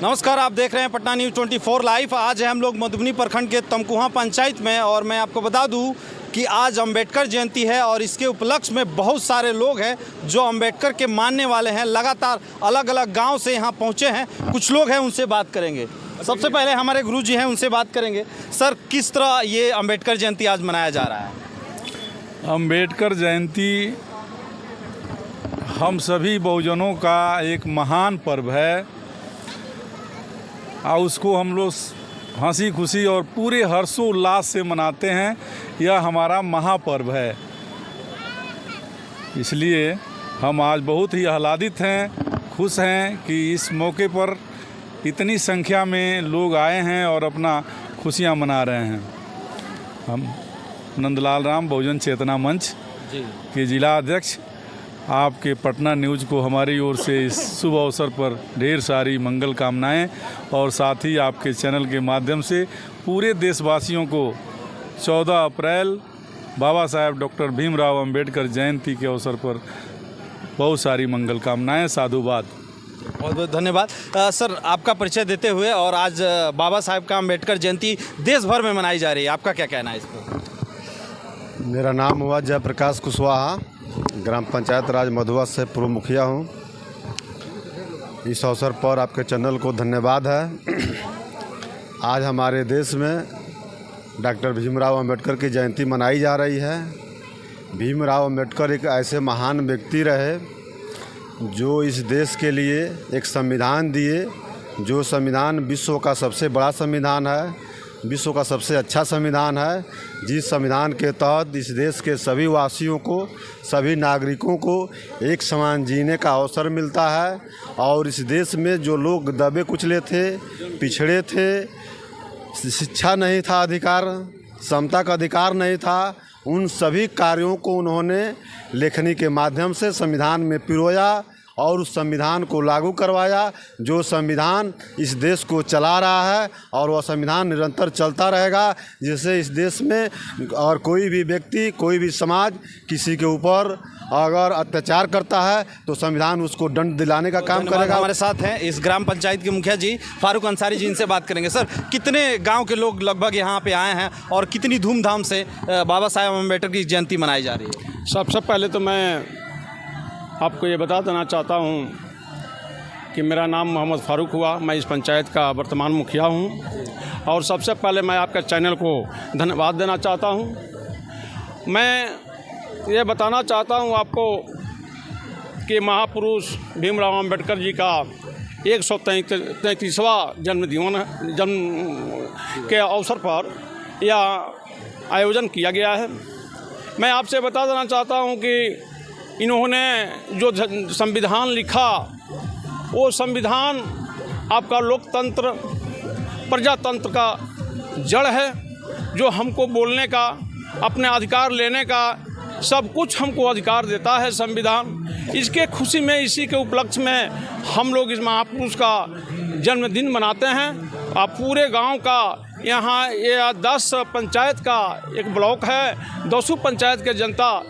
नमस्कार, आप देख रहे हैं पटना न्यूज़ 24 लाइव। आज है हम लोग मधुबनी प्रखंड के तमकुहा पंचायत में और मैं आपको बता दूं कि आज अंबेडकर जयंती है और इसके उपलक्ष्य में बहुत सारे लोग हैं जो अंबेडकर के मानने वाले हैं। लगातार अलग अलग गांव से यहां पहुंचे हैं। कुछ लोग हैं, उनसे बात करेंगे। सबसे पहले हमारे गुरु जी हैं, उनसे बात करेंगे। सर, किस तरह ये अंबेडकर जयंती आज मनाया जा रहा है? अंबेडकर जयंती हम सभी बहुजनों का एक महान पर्व है और उसको हम लोग हंसी खुशी और पूरे हर्षोल्लास से मनाते हैं। यह हमारा महापर्व है, इसलिए हम आज बहुत ही आह्लादित हैं, खुश हैं कि इस मौके पर इतनी संख्या में लोग आए हैं और अपना खुशियां मना रहे हैं। हम नंदलाल राम बहुजन चेतना मंच के जिला अध्यक्ष आपके पटना न्यूज़ को हमारी ओर से इस शुभ अवसर पर ढेर सारी मंगल कामनाएं और साथ ही आपके चैनल के माध्यम से पूरे देशवासियों को 14 अप्रैल बाबा साहेब डॉक्टर भीमराव अंबेडकर जयंती के अवसर पर बहुत सारी मंगल कामनाएं। साधुवाद। बहुत बहुत धन्यवाद। सर, आपका परिचय देते हुए, और आज बाबा साहेब का अंबेडकर जयंती देश भर में मनाई जा रही है, आपका क्या कहना है इस पर? मेरा नाम हुआ जयप्रकाश कुशवाहा, ग्राम पंचायत राज मधुआ से पूर्व मुखिया हूँ। इस अवसर पर आपके चैनल को धन्यवाद है। आज हमारे देश में डॉक्टर भीमराव अंबेडकर की जयंती मनाई जा रही है। भीमराव अंबेडकर एक ऐसे महान व्यक्ति रहे जो इस देश के लिए एक संविधान दिए, जो संविधान विश्व का सबसे बड़ा संविधान है, विश्व का सबसे अच्छा संविधान है, जिस संविधान के तहत इस देश के सभी वासियों को, सभी नागरिकों को एक समान जीने का अवसर मिलता है। और इस देश में जो लोग दबे कुचले थे, पिछड़े थे, शिक्षा नहीं था, अधिकार समता का अधिकार नहीं था, उन सभी कार्यों को उन्होंने लेखनी के माध्यम से संविधान में पिरोया और उस संविधान को लागू करवाया। जो संविधान इस देश को चला रहा है और वह संविधान निरंतर चलता रहेगा, जिससे इस देश में और कोई भी व्यक्ति, कोई भी समाज किसी के ऊपर अगर अत्याचार करता है तो संविधान उसको दंड दिलाने का काम करेगा। हमारे साथ हैं इस ग्राम पंचायत के मुखिया जी फारूक अंसारी जी, इनसे बात करेंगे। सर, कितने गाँव के लोग लगभग यहाँ पे आए हैं और कितनी धूमधाम से बाबा साहेब अम्बेडकर की जयंती मनाई जा रही है? सबसे पहले तो मैं आपको ये बता देना चाहता हूँ कि मेरा नाम मोहम्मद फारूक हुआ, मैं इस पंचायत का वर्तमान मुखिया हूँ। और सबसे पहले मैं आपके चैनल को धन्यवाद देना चाहता हूँ। मैं ये बताना चाहता हूँ आपको कि महापुरुष भीमराव अंबेडकर जी का 133वां जन्म के अवसर पर यह आयोजन किया गया है। मैं आपसे बता देना चाहता हूँ कि इन्होंने जो संविधान लिखा, वो संविधान आपका लोकतंत्र, प्रजातंत्र का जड़ है, जो हमको बोलने का, अपने अधिकार लेने का, सब कुछ हमको अधिकार देता है संविधान। इसके खुशी में, इसी के उपलक्ष्य में हम लोग इस महापुरुष का जन्मदिन मनाते हैं। आप पूरे गांव का, यहाँ ये 10 पंचायत का एक ब्लॉक है, 200 पंचायत के जनता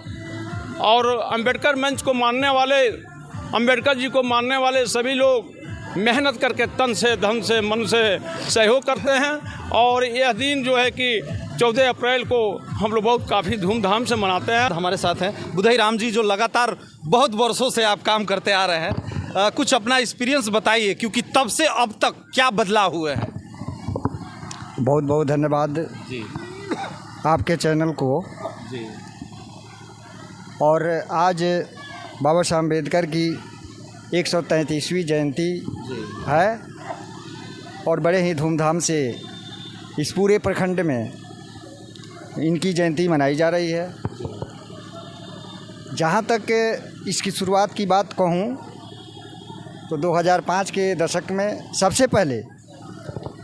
और अंबेडकर मंच को मानने वाले, अंबेडकर जी को मानने वाले सभी लोग मेहनत करके तन से, धन से, मन से सहयोग करते हैं। और यह दिन जो है कि 14 अप्रैल को हम लोग बहुत काफ़ी धूमधाम से मनाते हैं। हमारे साथ हैं बुधई राम जी, जो लगातार बहुत वर्षों से आप काम करते आ रहे हैं। कुछ अपना एक्सपीरियंस बताइए, क्योंकि तब से अब तक क्या बदलाव हुए हैं? बहुत बहुत धन्यवाद जी आपके चैनल को। जी। और आज बाबा साहब अम्बेडकर की 133वीं जयंती है और बड़े ही धूमधाम से इस पूरे प्रखंड में इनकी जयंती मनाई जा रही है। जहाँ तक इसकी शुरुआत की बात कहूँ तो 2005 के दशक में सबसे पहले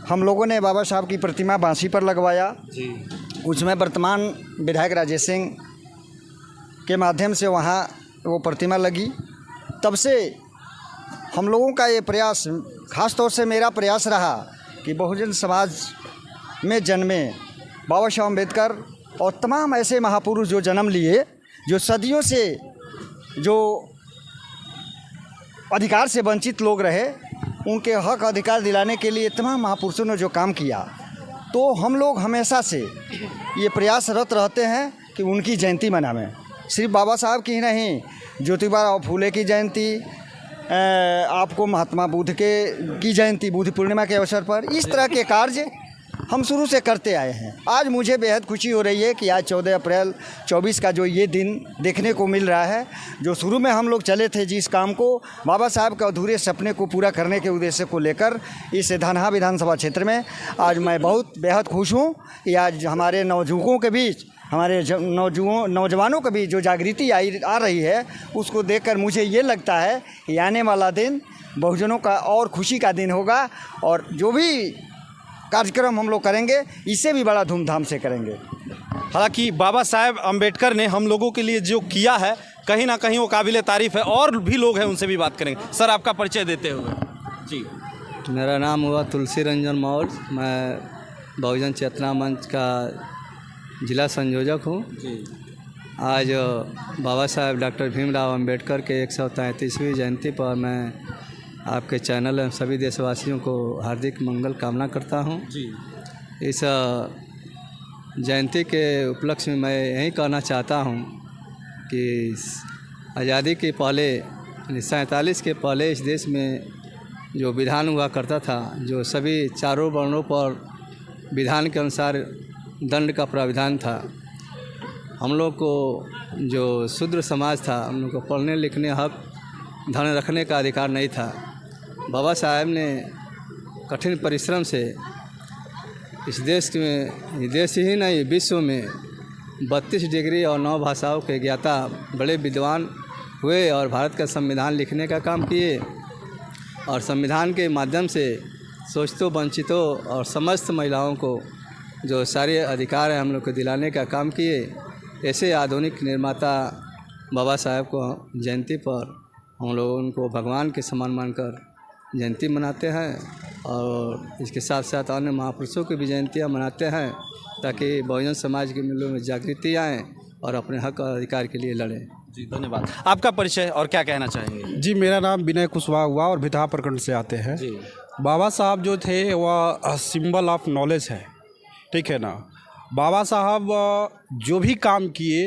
हम लोगों ने बाबा साहब की प्रतिमा बांसी पर लगवाया जी। उसमें वर्तमान विधायक राजेश सिंह के माध्यम से वहाँ वो प्रतिमा लगी। तब से हम लोगों का ये प्रयास, ख़ास तौर से मेरा प्रयास रहा कि बहुजन समाज में जन्मे बाबा साहब अम्बेडकर और तमाम ऐसे महापुरुष जो जन्म लिए, जो सदियों से जो अधिकार से वंचित लोग रहे, उनके हक अधिकार दिलाने के लिए तमाम महापुरुषों ने जो काम किया, तो हम लोग हमेशा से ये प्रयासरत रहते हैं कि उनकी जयंती मनावें। सिर्फ बाबा साहब की ही नहीं, ज्योतिबा फूले की जयंती, आपको महात्मा बुद्ध की जयंती, बुद्ध पूर्णिमा के अवसर पर इस तरह के कार्य हम शुरू से करते आए हैं। आज मुझे बेहद खुशी हो रही है कि आज 14 अप्रैल 24 का जो ये दिन देखने को मिल रहा है, जो शुरू में हम लोग चले थे जिस काम को, बाबा साहब के अधूरे सपने को पूरा करने के उद्देश्य को लेकर इस धनहा विधानसभा क्षेत्र में आज मैं बहुत बेहद खुश हूँ कि आज हमारे नवयुवकों के बीच, हमारे नौजवानों के बीच जो जागृति आ रही है, उसको देखकर मुझे ये लगता है कि आने वाला दिन बहुजनों का और खुशी का दिन होगा और जो भी कार्यक्रम हम लोग करेंगे इससे भी बड़ा धूमधाम से करेंगे। हालांकि बाबा साहेब अम्बेडकर ने हम लोगों के लिए जो किया है, कहीं ना कहीं वो काबिल तारीफ़ है। और भी लोग हैं, उनसे भी बात करेंगे। सर, आपका परिचय देते हुए। जी, मेरा नाम हुआ तुलसी रंजन मौर्य, मैं बहुजन चेतना मंच का जिला संयोजक हूँ। आज बाबा साहेब डॉक्टर भीमराव अम्बेडकर के 133वीं जयंती पर मैं आपके चैनल एवं सभी देशवासियों को हार्दिक मंगल कामना करता हूं। इस जयंती के उपलक्ष्य में मैं यही कहना चाहता हूं कि आज़ादी के पहले 47 के पहले इस देश में जो विधान हुआ करता था, जो सभी चारों वर्णों पर विधान के अनुसार दंड का प्राविधान था। हम लोग को जो शूद्र समाज था, हम लोग को पढ़ने लिखने हक धन रखने का अधिकार नहीं था। बाबा साहब ने कठिन परिश्रम से इस देश में, देश ही नहीं विश्व में 32 डिग्री और 9 भाषाओं के ज्ञाता बड़े विद्वान हुए और भारत का संविधान लिखने का काम किए और संविधान के माध्यम से शोषितों, वंचितों और समस्त महिलाओं को जो सारे अधिकार हैं हम लोग को दिलाने का काम किए। ऐसे आधुनिक निर्माता बाबा साहब को जयंती पर हम लोग उनको भगवान के समान मानकर जयंती मनाते हैं और इसके साथ साथ अन्य महापुरुषों की भी जयंतियाँ मनाते हैं ताकि बहुजन समाज के मिलों में जागृति आए और अपने हक और अधिकार के लिए लड़ें। जी, धन्यवाद। आपका परिचय और क्या कहना चाहेंगे? जी, मेरा नाम विनय कुशवाहा हुआ और भितहा प्रखंड से आते हैं। बाबा साहब जो थे वह सिंबल ऑफ नॉलेज है, ठीक है ना। बाबा साहब जो भी काम किए,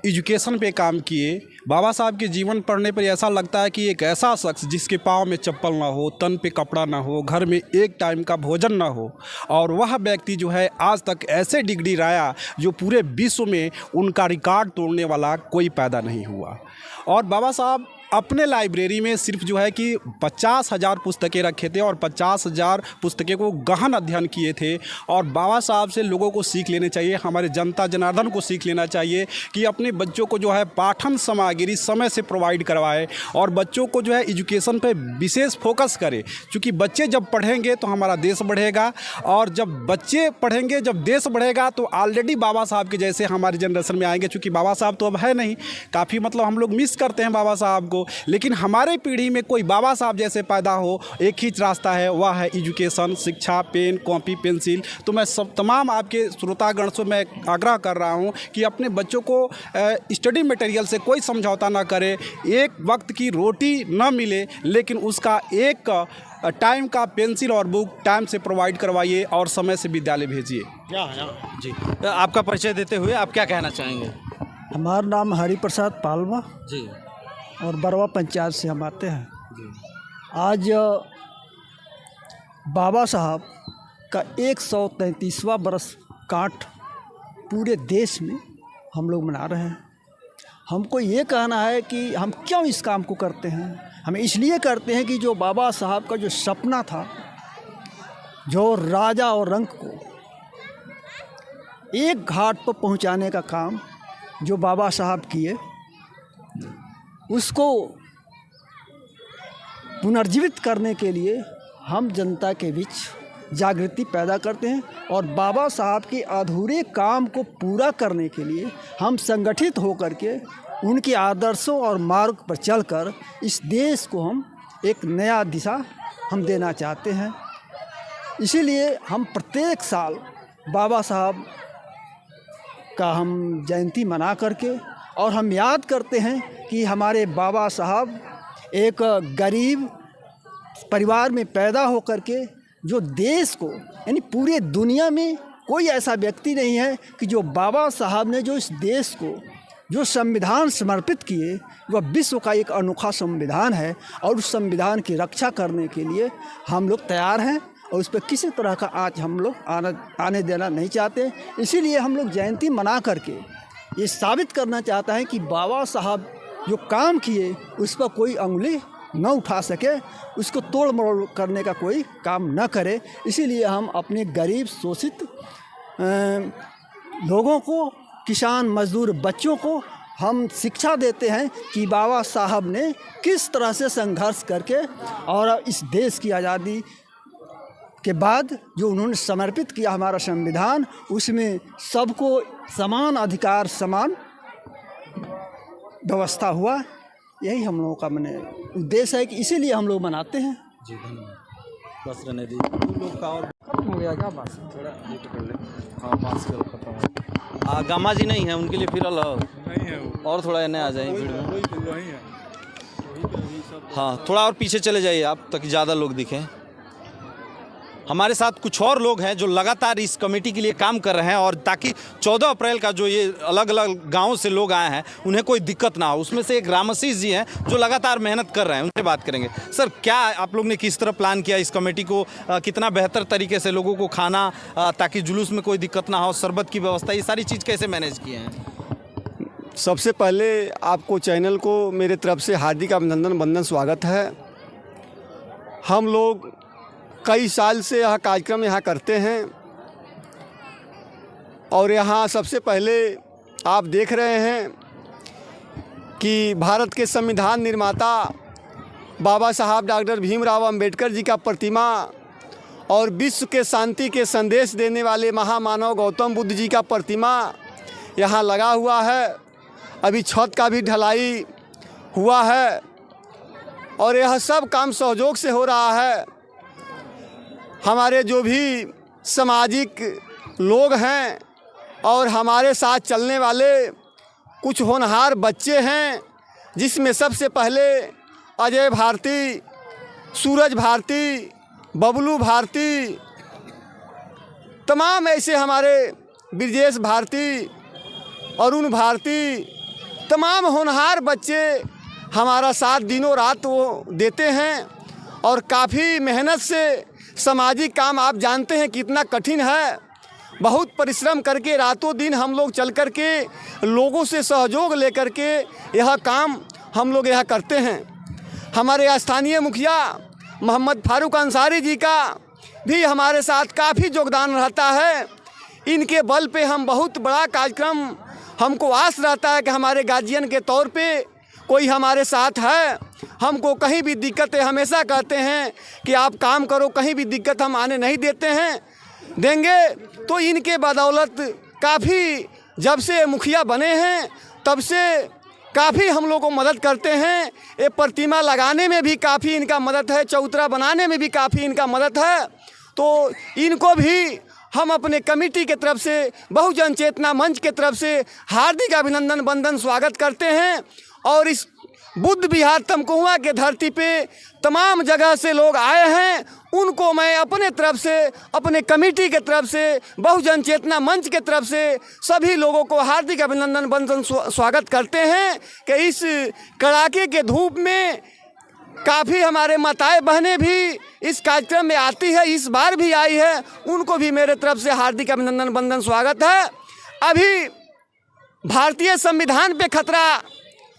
एजुकेशन पे काम किए। बाबा साहब के जीवन पढ़ने पर ऐसा लगता है कि एक ऐसा शख्स जिसके पाँव में चप्पल ना हो, तन पे कपड़ा ना हो, घर में एक टाइम का भोजन ना हो, और वह व्यक्ति जो है आज तक ऐसे डिग्री लाया जो पूरे विश्व में उनका रिकॉर्ड तोड़ने वाला कोई पैदा नहीं हुआ। और बाबा साहब अपने लाइब्रेरी में सिर्फ जो है कि 50,000 पुस्तकें रखे थे और 50,000 पुस्तकें को गहन अध्ययन किए थे। और बाबा साहब से लोगों को सीख लेने चाहिए, हमारे जनता जनार्दन को सीख लेना चाहिए कि अपने बच्चों को जो है पाठन सामग्री समय से प्रोवाइड करवाए और बच्चों को जो है एजुकेशन पे विशेष फोकस करे। क्योंकि बच्चे जब पढ़ेंगे तो हमारा देश बढ़ेगा, और जब बच्चे पढ़ेंगे, जब देश बढ़ेगा, तो ऑलरेडी बाबा साहब के जैसे हमारी जनरेशन में आएंगे। चूँकि बाबा साहब तो अब है नहीं, काफ़ी मतलब हम लोग मिस करते हैं बाबा साहब को, लेकिन हमारे पीढ़ी में कोई बाबा साहब जैसे पैदा हो, एक ही रास्ता है, वह है एजुकेशन, शिक्षा, पेन, कॉपी, पेंसिल। तो मैं सब तमाम आपके श्रोतागण से मैं आग्रह कर रहा हूं कि अपने बच्चों को स्टडी मटेरियल से कोई समझौता ना करे। एक वक्त की रोटी ना मिले, लेकिन उसका एक टाइम का पेंसिल और बुक टाइम से प्रोवाइड करवाइए और समय से विद्यालय भेजिए। जी, आपका परिचय देते हुए आप क्या कहना चाहेंगे? हमारा नाम हरिप्रसाद पालवा जी, और बरवा पंचायत से हम आते हैं। आज बाबा साहब का 133वां बरस काट पूरे देश में हम लोग मना रहे हैं। हमको ये कहना है कि हम क्यों इस काम को करते हैं। हम इसलिए करते हैं कि जो बाबा साहब का जो सपना था, जो राजा और रंक को एक घाट पर पहुंचाने का काम जो बाबा साहब किए, उसको पुनर्जीवित करने के लिए हम जनता के बीच जागृति पैदा करते हैं और बाबा साहब के अधूरे काम को पूरा करने के लिए हम संगठित होकर के उनके आदर्शों और मार्ग पर चलकर इस देश को हम एक नया दिशा हम देना चाहते हैं। इसीलिए हम प्रत्येक साल बाबा साहब का हम जयंती मना करके और हम याद करते हैं कि हमारे बाबा साहब एक गरीब परिवार में पैदा होकर के जो देश को, यानी पूरे दुनिया में कोई ऐसा व्यक्ति नहीं है कि जो बाबा साहब ने जो इस देश को जो संविधान समर्पित किए, वह विश्व का एक अनोखा संविधान है और उस संविधान की रक्षा करने के लिए हम लोग तैयार हैं और उस पर किसी तरह का आज हम लोग आने देना नहीं चाहते। इसीलिए हम लोग जयंती मना करके ये साबित करना चाहता है कि बाबा साहब जो काम किए उस पर कोई उंगली न उठा सके, उसको तोड़ मरोड़ करने का कोई काम न करे। इसीलिए हम अपने गरीब शोषित लोगों को, किसान मजदूर बच्चों को हम शिक्षा देते हैं कि बाबा साहब ने किस तरह से संघर्ष करके और इस देश की आज़ादी के बाद जो उन्होंने समर्पित किया हमारा संविधान, उसमें सबको समान अधिकार, समान व्यवस्था हुआ। यही हम लोगों का उद्देश्य है कि इसीलिए हम लोग मनाते हैं। जी धन्यवाद। बस रहने दीजिए लोग का और खत्म हो गया क्या बात? थोड़ा नीट कर ले। हाँ बात कर खत्म। गामा जी नहीं है, उनके लिए फिर नहीं है और थोड़ा इन्हें आ जाए भीड़ में। हाँ थोड़ा और पीछे चले जाइए आप, ताकि ज़्यादा लोग दिखें। हमारे साथ कुछ और लोग हैं जो लगातार इस कमेटी के लिए काम कर रहे हैं और ताकि 14 अप्रैल का जो ये अलग अलग गांवों से लोग आए हैं उन्हें कोई दिक्कत ना हो। उसमें से एक रामाशीष जी हैं जो लगातार मेहनत कर रहे हैं, उनसे बात करेंगे। सर, क्या आप लोग ने किस तरह प्लान किया इस कमेटी को, कितना बेहतर तरीके से लोगों को खाना, ताकि जुलूस में कोई दिक्कत ना हो, शरबत की व्यवस्था, ये सारी चीज़ कैसे मैनेज किए हैं? सबसे पहले आपको चैनल को मेरे तरफ से हार्दिक अभिनंदन, वंदन, स्वागत है। हम लोग कई साल से यह कार्यक्रम यहाँ करते हैं और यहाँ सबसे पहले आप देख रहे हैं कि भारत के संविधान निर्माता बाबा साहब डॉक्टर भीमराव अंबेडकर जी का प्रतिमा और विश्व के शांति के संदेश देने वाले महामानव गौतम बुद्ध जी का प्रतिमा यहाँ लगा हुआ है। अभी छत का भी ढलाई हुआ है और यह सब काम सहयोग से हो रहा है। हमारे जो भी सामाजिक लोग हैं और हमारे साथ चलने वाले कुछ होनहार बच्चे हैं, जिसमें सबसे पहले अजय भारती, सूरज भारती, बबलू भारती, तमाम ऐसे हमारे ब्रजेश भारती, अरुण भारती, तमाम होनहार बच्चे हमारा साथ दिनों रात वो देते हैं और काफ़ी मेहनत से सामाजिक काम, आप जानते हैं कितना कठिन है, बहुत परिश्रम करके रातों दिन हम लोग चल कर के लोगों से सहयोग लेकर के यह काम हम लोग यह करते हैं। हमारे स्थानीय मुखिया मोहम्मद फारूक अंसारी जी का भी हमारे साथ काफ़ी योगदान रहता है। इनके बल पे हम बहुत बड़ा कार्यक्रम, हमको आस रहता है कि हमारे गार्जियन के तौर पे कोई हमारे साथ है। हमको कहीं भी दिक्कतें हमेशा कहते हैं कि आप काम करो, कहीं भी दिक्कत हम आने नहीं देते हैं, देंगे। तो इनके बदौलत काफ़ी, जब से मुखिया बने हैं तब से काफ़ी हम लोग को मदद करते हैं। ये प्रतिमा लगाने में भी काफ़ी इनका मदद है, चौतरा बनाने में भी काफ़ी इनका मदद है। तो इनको भी हम अपने कमेटी के तरफ से, बहुजन चेतना मंच के तरफ से हार्दिक अभिनंदन, वंदन, स्वागत करते हैं। और इस बुद्ध विहार तमकुआ के धरती पे तमाम जगह से लोग आए हैं, उनको मैं अपने तरफ से, अपने कमेटी के तरफ से, बहुजन चेतना मंच के तरफ से सभी लोगों को हार्दिक अभिनंदन, वंदन, स्वागत करते हैं कि इस कड़ाके के धूप में काफ़ी हमारे माताएं बहनें भी इस कार्यक्रम में आती है, इस बार भी आई है, उनको भी मेरे तरफ से हार्दिक अभिनंदन, वंदन, स्वागत है। अभी भारतीय संविधान पे खतरा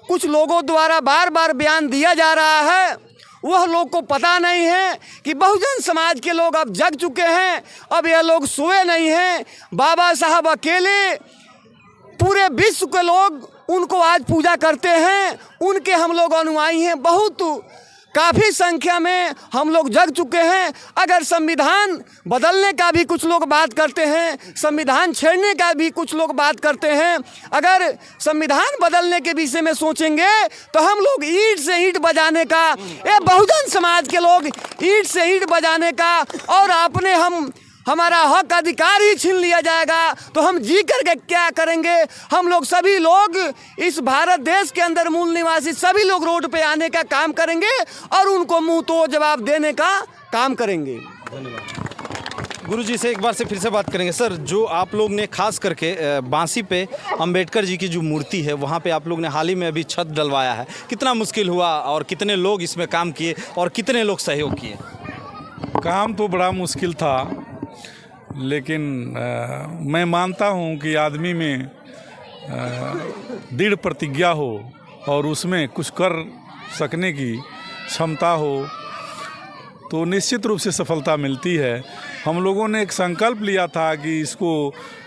कुछ लोगों द्वारा बार बार बयान दिया जा रहा है, वह लोग को पता नहीं है कि बहुजन समाज के लोग अब जग चुके हैं, अब यह लोग सोए नहीं हैं। बाबा साहब अकेले, पूरे विश्व के लोग उनको आज पूजा करते हैं, उनके हम लोग अनुयायी हैं। बहुत काफ़ी संख्या में हम लोग जग चुके हैं। अगर संविधान बदलने का भी कुछ लोग बात करते हैं, संविधान छेड़ने का भी कुछ लोग बात करते हैं, अगर संविधान बदलने के विषय में सोचेंगे तो हम लोग ईंट से ईंट बजाने का, ये बहुजन समाज के लोग ईंट से ईंट बजाने का और अपने हमारा हक अधिकार ही छीन लिया जाएगा तो हम जी करके क्या करेंगे। हम लोग सभी लोग इस भारत देश के अंदर मूल निवासी सभी लोग रोड पे आने का काम करेंगे और उनको मुंह तो जवाब देने का काम करेंगे। गुरुजी से एक बार से फिर से बात करेंगे। सर, जो आप लोग ने खास करके बांसी पे अंबेडकर जी की जो मूर्ति है वहाँ पे आप लोग ने हाल ही में अभी छत डलवाया है, कितना मुश्किल हुआ और कितने लोग इसमें काम किए और कितने लोग सहयोग किए? काम तो बड़ा मुश्किल था, लेकिन मैं मानता हूँ कि आदमी में दृढ़ प्रतिज्ञा हो और उसमें कुछ कर सकने की क्षमता हो तो निश्चित रूप से सफलता मिलती है। हम लोगों ने एक संकल्प लिया था कि इसको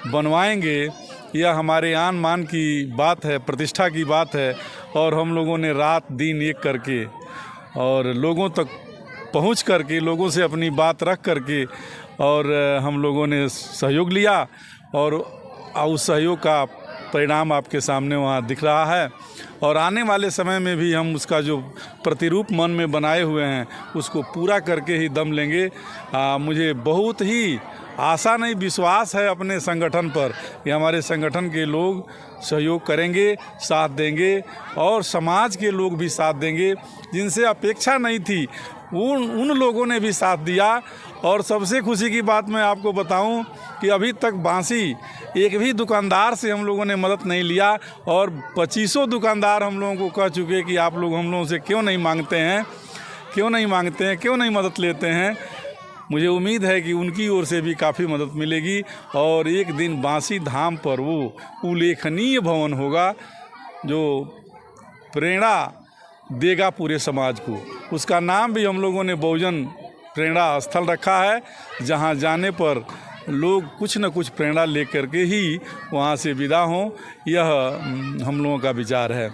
बनवाएंगे, यह हमारे आन मान की बात है, प्रतिष्ठा की बात है, और हम लोगों ने रात दिन एक करके और लोगों तक पहुंच करके, लोगों से अपनी बात रख करके और हम लोगों ने सहयोग लिया और उस सहयोग का परिणाम आपके सामने वहाँ दिख रहा है। और आने वाले समय में भी हम उसका जो प्रतिरूप मन में बनाए हुए हैं उसको पूरा करके ही दम लेंगे। मुझे बहुत ही आशा नहीं, विश्वास है अपने संगठन पर कि हमारे संगठन के लोग सहयोग करेंगे, साथ देंगे और समाज के लोग भी साथ देंगे। जिनसे अपेक्षा नहीं थी उन लोगों ने भी साथ दिया। और सबसे खुशी की बात मैं आपको बताऊं कि अभी तक बांसी एक भी दुकानदार से हम लोगों ने मदद नहीं लिया और 2500 दुकानदार हम लोगों को कह चुके कि आप लोग हम लोगों से क्यों नहीं मांगते हैं, क्यों नहीं मदद लेते हैं। मुझे उम्मीद है कि उनकी ओर से भी काफ़ी मदद मिलेगी और एक दिन बांसी धाम पर वो उल्लेखनीय भवन होगा जो प्रेरणा देगा पूरे समाज को। उसका नाम भी हम लोगों ने बहुजन प्रेरणा स्थल रखा है, जहां जाने पर लोग कुछ न कुछ प्रेरणा लेकर के ही वहां से विदा हों। यह हम लोगों का विचार है।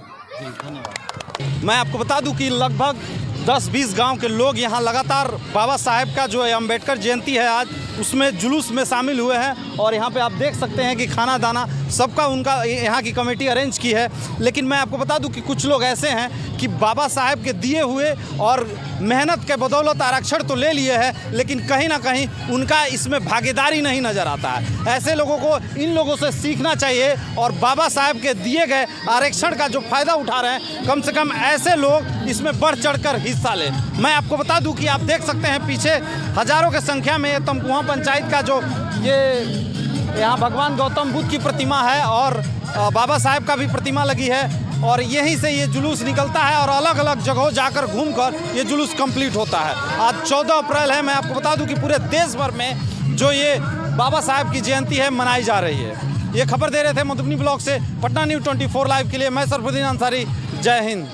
मैं आपको बता दूं कि लगभग 10-20 गांव के लोग यहां लगातार बाबा साहेब का जो अंबेडकर जयंती है आज उसमें जुलूस में शामिल हुए हैं। और यहाँ पे आप देख सकते हैं कि खाना दाना सबका उनका यहाँ की कमेटी अरेंज की है। लेकिन मैं आपको बता दूं कि कुछ लोग ऐसे हैं कि बाबा साहेब के दिए हुए और मेहनत के बदौलत आरक्षण तो ले लिए हैं, लेकिन कहीं ना कहीं उनका इसमें भागीदारी नहीं नज़र आता है। ऐसे लोगों को इन लोगों से सीखना चाहिए और बाबा साहेब के दिए गए आरक्षण का जो फ़ायदा उठा रहे हैं, कम से कम ऐसे लोग इसमें बढ़ चढ़कर हिस्सा लें। मैं आपको बता दूं कि आप देख सकते हैं पीछे हज़ारों की संख्या में तमकुहा पंचायत का जो ये यहाँ भगवान गौतम बुद्ध की प्रतिमा है और बाबा साहेब का भी प्रतिमा लगी है और यहीं से ये जुलूस निकलता है और अलग अलग जगहों जाकर घूमकर ये जुलूस कंप्लीट होता है। आज 14 अप्रैल है। मैं आपको बता दूं कि पूरे देश भर में जो ये बाबा साहेब की जयंती है मनाई जा रही है। ये खबर दे रहे थे मधुबनी ब्लॉक से पटना न्यूज़ 24 लाइव के लिए मैं सरफुद्दीन अंसारी। जय हिंद।